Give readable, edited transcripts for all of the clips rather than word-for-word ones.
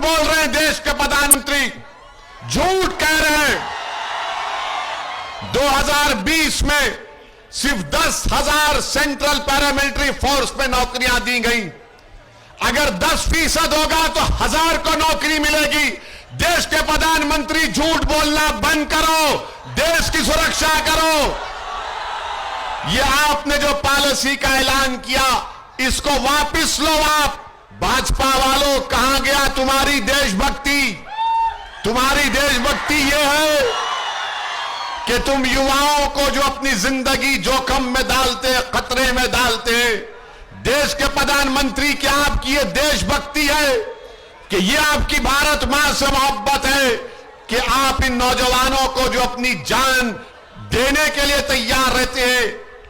बोल रहे हैं देश के प्रधानमंत्री, झूठ कह रहे हैं। 2020 में सिर्फ 10,000 सेंट्रल पैरामिलिट्री फोर्स में नौकरियां दी गई। अगर 10% होगा तो 1000 को नौकरी मिलेगी। देश के प्रधानमंत्री, झूठ बोलना बंद करो, देश की सुरक्षा करो। यह आपने जो पॉलिसी का ऐलान किया, इसको वापस लो आप। भाजपा वालों, कहां गया तुम्हारी देशभक्ति? तुम्हारी देशभक्ति यह है कि तुम युवाओं को जो अपनी जिंदगी जोखिम में डालते, खतरे में डालते, देश के प्रधानमंत्री, क्या आपकी ये देशभक्ति है कि ये आपकी भारत मां से मोहब्बत है कि आप इन नौजवानों को जो अपनी जान देने के लिए तैयार रहते हैं,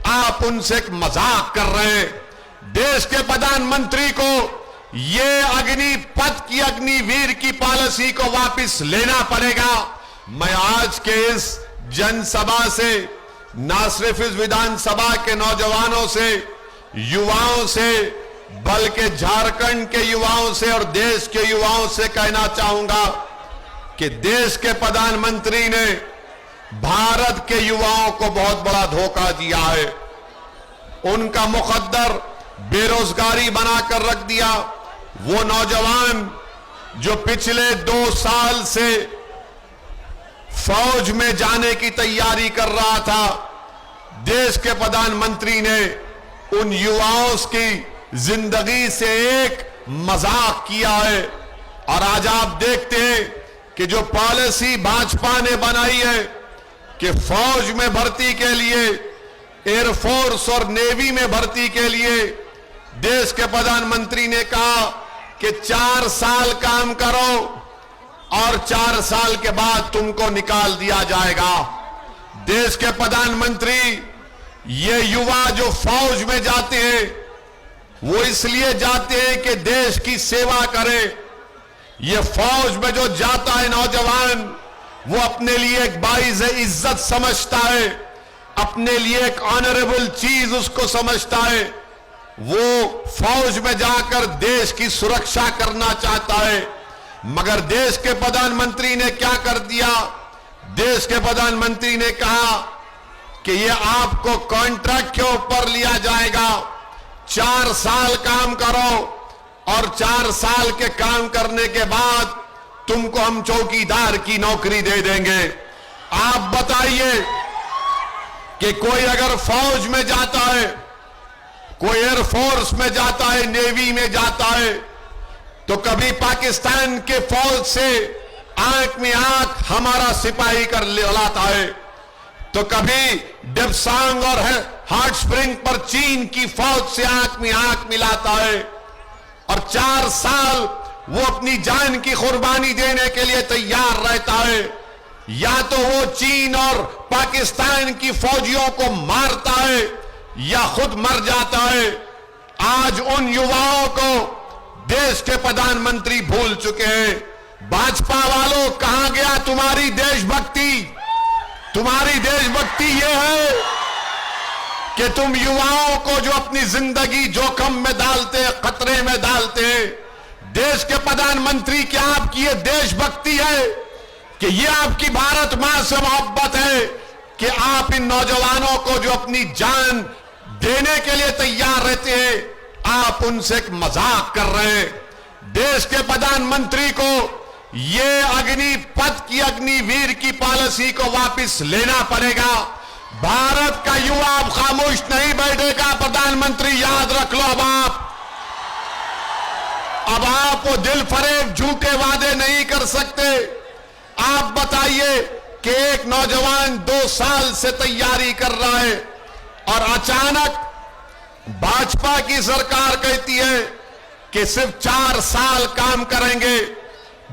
आप उनसे एक मजाक कर रहे हैं? देश के प्रधानमंत्री को ये अग्निपथ की, अग्निवीर की पॉलिसी को वापस लेना पड़ेगा। मैं आज के इस जनसभा से न सिर्फ इस विधानसभा के नौजवानों से, युवाओं से, बल्कि झारखंड के युवाओं से और देश के युवाओं से कहना चाहूंगा कि देश के प्रधानमंत्री ने भारत के युवाओं को बहुत बड़ा धोखा दिया है। उनका मुकद्दर बेरोजगारी बनाकर रख दिया। वो नौजवान जो पिछले 2 साल से फौज में जाने की तैयारी कर रहा था, देश के प्रधानमंत्री ने उन युवाओं की जिंदगी से एक मजाक किया है। और आज आप देखते हैं कि जो पॉलिसी भाजपा ने बनाई है कि फौज में भर्ती के लिए, एयरफोर्स और नेवी में भर्ती के लिए देश के प्रधानमंत्री ने कहा कि 4 साल काम करो और 4 साल के बाद तुमको निकाल दिया जाएगा। देश के प्रधानमंत्री, ये युवा जो फौज में जाते हैं, वो इसलिए जाते हैं कि देश की सेवा करे। ये फौज में जो जाता है नौजवान, वो अपने लिए एक बाइज़ इज्जत समझता है, अपने लिए एक ऑनरेबल चीज उसको समझता है। वो फौज में जाकर देश की सुरक्षा करना चाहता है। मगर देश के प्रधानमंत्री ने क्या कर दिया? देश के प्रधानमंत्री ने कहा कि ये आपको कॉन्ट्रैक्ट के ऊपर लिया जाएगा, 4 साल काम करो और 4 साल के काम करने के बाद तुमको हम चौकीदार की नौकरी दे देंगे। आप बताइए कि कोई अगर फौज में जाता है, कोई एयरफोर्स में जाता है, नेवी में जाता है, तो कभी पाकिस्तान के फौज से आंख में आंख हमारा सिपाही कर लाता है, तो कभी डेप्सांग और हॉट स्प्रिंग पर चीन की फौज से आंख में आंख मिलाता है। और 4 साल वो अपनी जान की कुर्बानी देने के लिए तैयार रहता है। या तो वो चीन और पाकिस्तान की फौजियों को मारता है या खुद मर जाता है। आज उन युवाओं को देश के प्रधानमंत्री भूल चुके हैं। भाजपा वालों, कहां गया तुम्हारी देशभक्ति? तुम्हारी देशभक्ति यह है कि तुम युवाओं को जो अपनी जिंदगी जोखिम में डालते, खतरे में डालते, देश के प्रधानमंत्री, क्या आपकी ये देशभक्ति है कि ये आपकी भारत मां से मोहब्बत है कि आप इन नौजवानों को जो अपनी जान देने के लिए तैयार रहते हैं, आप उनसे एक मजाक कर रहे हैं? देश के प्रधानमंत्री को ये अग्निपथ की, अग्निवीर की पॉलिसी को वापस लेना पड़ेगा। भारत का युवा अब खामोश नहीं बैठेगा। प्रधानमंत्री, याद रख लो, अब आप वो दिल फरेब झूठे वादे नहीं कर सकते। आप बताइए कि एक नौजवान 2 साल से तैयारी कर रहा है और अचानक भाजपा की सरकार कहती है कि सिर्फ 4 साल काम करेंगे,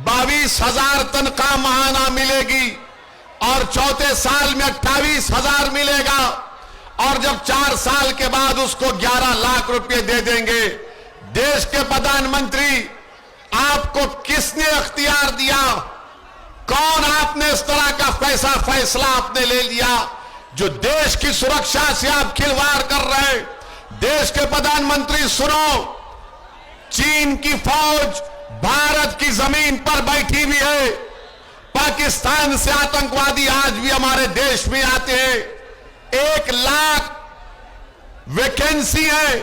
22,000 तनख्वाह महाना मिलेगी और चौथे साल में 28,000 मिलेगा और जब 4 साल के बाद उसको 11 लाख रुपए दे देंगे। देश के प्रधानमंत्री, आपको किसने अख्तियार दिया? कौन आपने इस तरह का फैसला आपने ले लिया जो देश की सुरक्षा से आप खिलवाड़ कर रहे हैं? देश के प्रधानमंत्री, सुनो, चीन की फौज भारत की जमीन पर बैठी हुई है। पाकिस्तान से आतंकवादी आज भी हमारे देश में आते हैं। 1 लाख वैकेंसी है,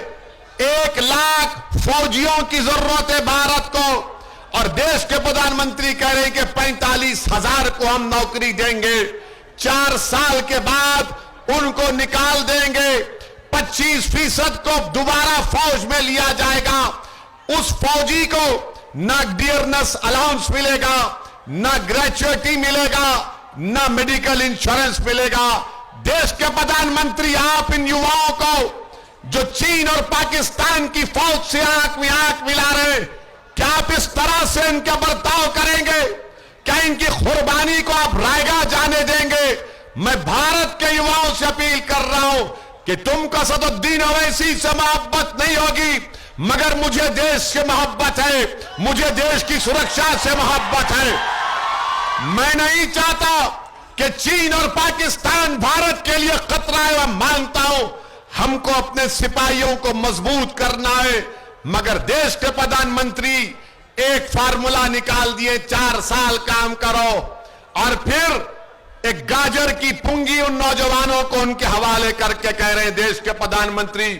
1 लाख फौजियों की जरूरत है भारत को, और देश के प्रधानमंत्री कह रहे हैं कि 45,000 को हम नौकरी देंगे। 4 साल के बाद उनको निकाल देंगे। 25% को दोबारा फौज में लिया जाएगा। उस फौजी को ना डियरनेस अलाउंस मिलेगा, ना ग्रेचुइटी मिलेगा, ना मेडिकल इंश्योरेंस मिलेगा। देश के प्रधानमंत्री, आप इन युवाओं को जो चीन और पाकिस्तान की फौज से आंख में आंख मिला रहे, क्या आप इस तरह से इनका बर्ताव करेंगे? क्या इनकी कुर्बानी को आप रायगा जाने देंगे? मैं भारत के युवाओं से अपील कर रहा हूं कि तुमको असदुद्दीन ओवैसी से मोहब्बत नहीं होगी, मगर मुझे देश से मोहब्बत है, मुझे देश की सुरक्षा से मोहब्बत है। मैं नहीं चाहता कि चीन और पाकिस्तान भारत के लिए खतरा है। मैं मानता हूं हमको अपने सिपाहियों को मजबूत करना है, मगर देश के प्रधानमंत्री एक फार्मूला निकाल दिए, 4 साल काम करो, और फिर एक गाजर की पुंगी उन नौजवानों को उनके हवाले करके कह रहे हैं देश के प्रधानमंत्री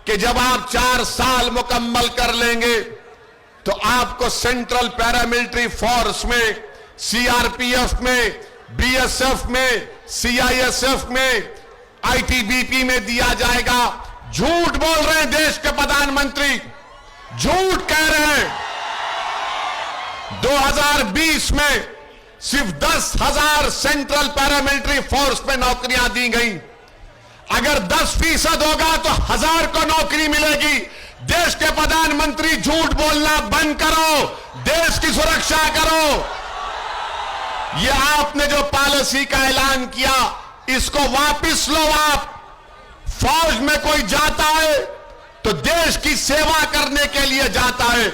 कि जब आप 4 साल मुकम्मल कर लेंगे तो आपको सेंट्रल पैरामिलिट्री फोर्स में, सीआरपीएफ में, बीएसएफ में, सीआईएसएफ में, आईटीबीपी में दिया जाएगा। झूठ बोल रहे हैं देश के प्रधानमंत्री, झूठ कह रहे हैं। 2020 में सिर्फ 10,000 सेंट्रल पैरामिलिट्री फोर्स में नौकरियां दी गई। अगर 10% होगा तो 1000 को नौकरी मिलेगी। देश के प्रधानमंत्री, झूठ बोलना बंद करो, देश की सुरक्षा करो। ये आपने जो पॉलिसी का ऐलान किया, इसको वापस लो। आप फौज में कोई जाता है तो देश की सेवा करने के लिए जाता है।